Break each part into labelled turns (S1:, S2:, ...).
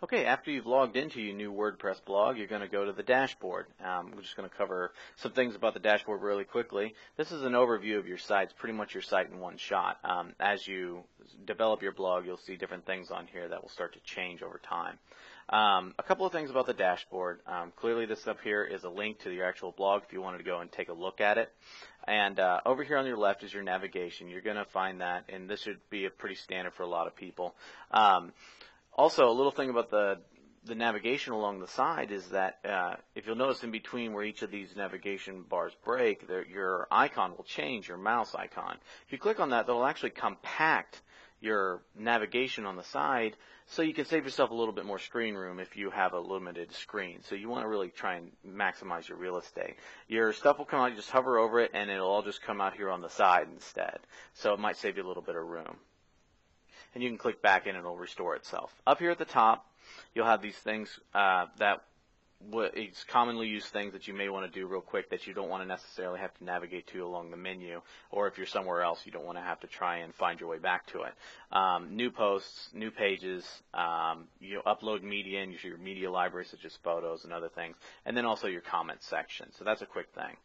S1: Okay, after you've logged into your new WordPress blog, you're going to go to the dashboard. We're just going to cover some things about the dashboard really quickly. This is an overview of your site. It's pretty much your site in one shot. As you develop your blog, you'll see different things on here that will start to change over time. A couple of things about the dashboard. Clearly this up here is a link to your actual blog if you wanted to go and take a look at it. And over here on your left is your navigation. You're going to find that, and this should be a pretty standard for a lot of people. Also, a little thing about the navigation along the side is that if you'll notice in between where each of these navigation bars break, your icon will change, your mouse icon. If you click on that, that'll actually compact your navigation on the side so you can save yourself a little bit more screen room if you have a limited screen. So you want to really try and maximize your real estate. Your stuff will come out, you just hover over it, and it'll all just come out here on the side instead. So it might save you a little bit of room. And you can click back in and it'll restore itself. Up here at the top, you'll have these things it's commonly used things that you may want to do real quick that you don't want to necessarily have to navigate to along the menu, or if you're somewhere else you don't want to have to try and find your way back to it. New posts, new pages, you upload media and your media library such as photos and other things, and then also your comments section. So that's a quick thing.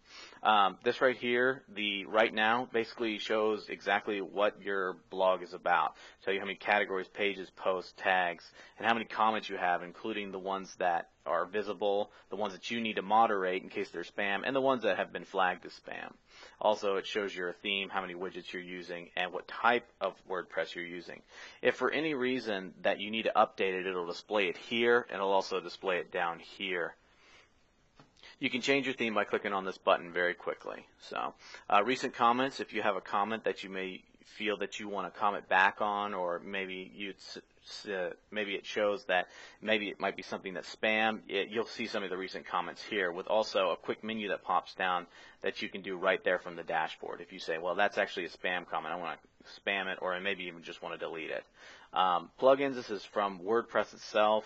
S1: This right here, the right now, basically shows exactly what your blog is about. Tell you how many categories, pages, posts, tags, and how many comments you have, including the ones that are visible, the ones that you need to moderate in case they're spam, and the ones that have been flagged as spam. Also, it shows your theme, how many widgets you're using, and what type of WordPress you're using. If for any reason that you need to update it, it'll display it here, and it'll also display it down here. You can change your theme by clicking on this button very quickly. So, recent comments, if you have a comment that you may feel that you want to comment back on, or maybe maybe it shows that maybe it might be something that's spam, you'll see some of the recent comments here with also a quick menu that pops down that you can do right there from the dashboard. If you say, well, that's actually a spam comment, I want to spam it, or maybe even just want to delete it. Plugins, this is from WordPress itself.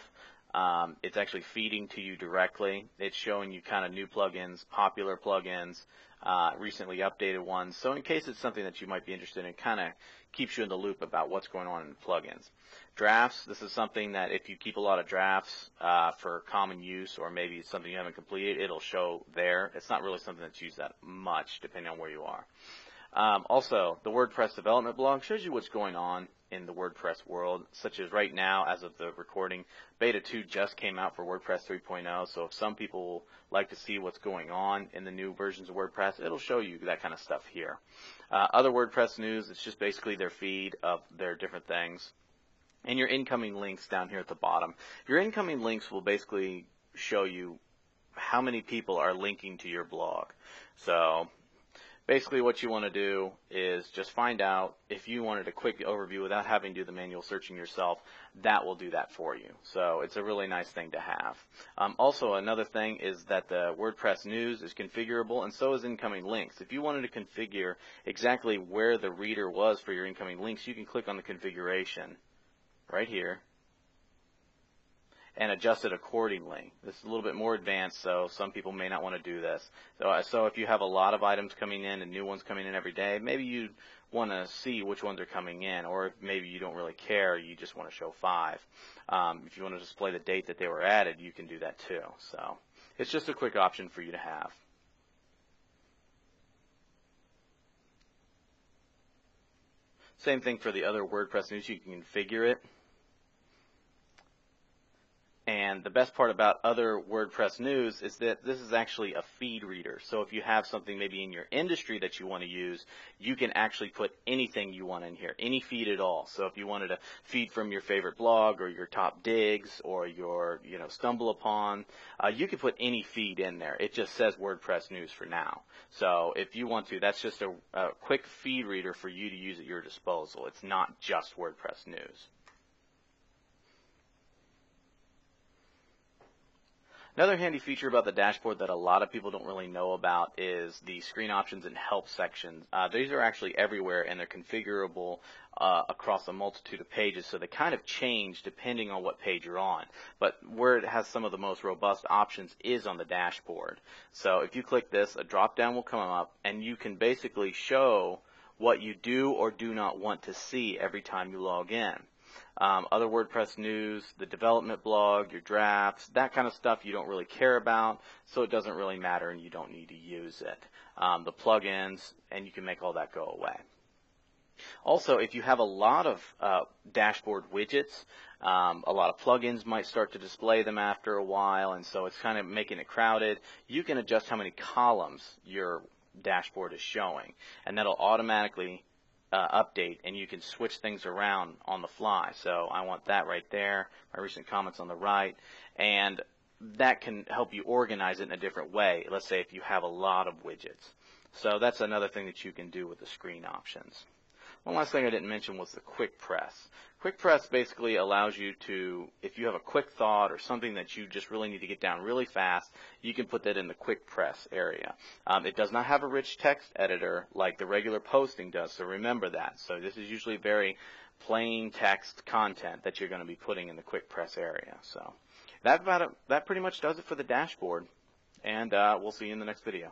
S1: It's actually feeding to you directly. It's showing you kind of new plugins, popular plugins, recently updated ones. So in case it's something that you might be interested in, it kind of keeps you in the loop about what's going on in the plugins. Drafts, this is something that if you keep a lot of drafts for common use, or maybe it's something you haven't completed, it'll show there. It's not really something that's used that much depending on where you are. Also, the WordPress development blog shows you what's going on in the WordPress world, such as right now, as of the recording, Beta 2 just came out for WordPress 3.0, so if some people like to see what's going on in the new versions of WordPress, it'll show you that kind of stuff here. Other WordPress news, it's just basically their feed of their different things. And your incoming links down here at the bottom. Your incoming links will basically show you how many people are linking to your blog. So basically what you want to do is just find out if you wanted a quick overview without having to do the manual searching yourself. That will do that for you. So it's a really nice thing to have. Also, another thing is that the WordPress news is configurable, and so is incoming links. If you wanted to configure exactly where the reader was for your incoming links, you can click on the configuration right here and adjust it accordingly. This is a little bit more advanced, so some people may not want to do this. So if you have a lot of items coming in and new ones coming in every day, maybe you want to see which ones are coming in, or if maybe you don't really care, you just want to show 5. If you want to display the date that they were added, you can do that too. So it's just a quick option for you to have. Same thing for the other WordPress news, you can configure it. And the best part about other WordPress news is that this is actually a feed reader. So if you have something maybe in your industry that you want to use, you can actually put anything you want in here, any feed at all. So if you wanted to feed from your favorite blog or your top digs or your stumble upon, you can put any feed in there. It just says WordPress news for now. So if you want to, that's just a quick feed reader for you to use at your disposal. It's not just WordPress news. Another handy feature about the dashboard that a lot of people don't really know about is the screen options and help sections. These are actually everywhere, and they're configurable across a multitude of pages, so they kind of change depending on what page you're on. But where it has some of the most robust options is on the dashboard. So if you click this, a drop-down will come up, and you can basically show what you do or do not want to see every time you log in. Other WordPress news, the development blog, your drafts, that kind of stuff you don't really care about, so it doesn't really matter and you don't need to use it. The plugins, and you can make all that go away. Also, if you have a lot of dashboard widgets, a lot of plugins might start to display them after a while, and so it's kind of making it crowded. You can adjust how many columns your dashboard is showing, and that'll automatically update, and you can switch things around on the fly. So I want that right there, my recent comments on the right, and that can help you organize it in a different way. Let's say if you have a lot of widgets. So that's another thing that you can do with the screen options. One last thing I didn't mention was the quick press. Quick press basically allows you to, if you have a quick thought or something that you just really need to get down really fast, you can put that in the quick press area. It does not have a rich text editor like the regular posting does, so remember that. So this is usually very plain text content that you're going to be putting in the quick press area. So that pretty much does it for the dashboard, and we'll see you in the next video.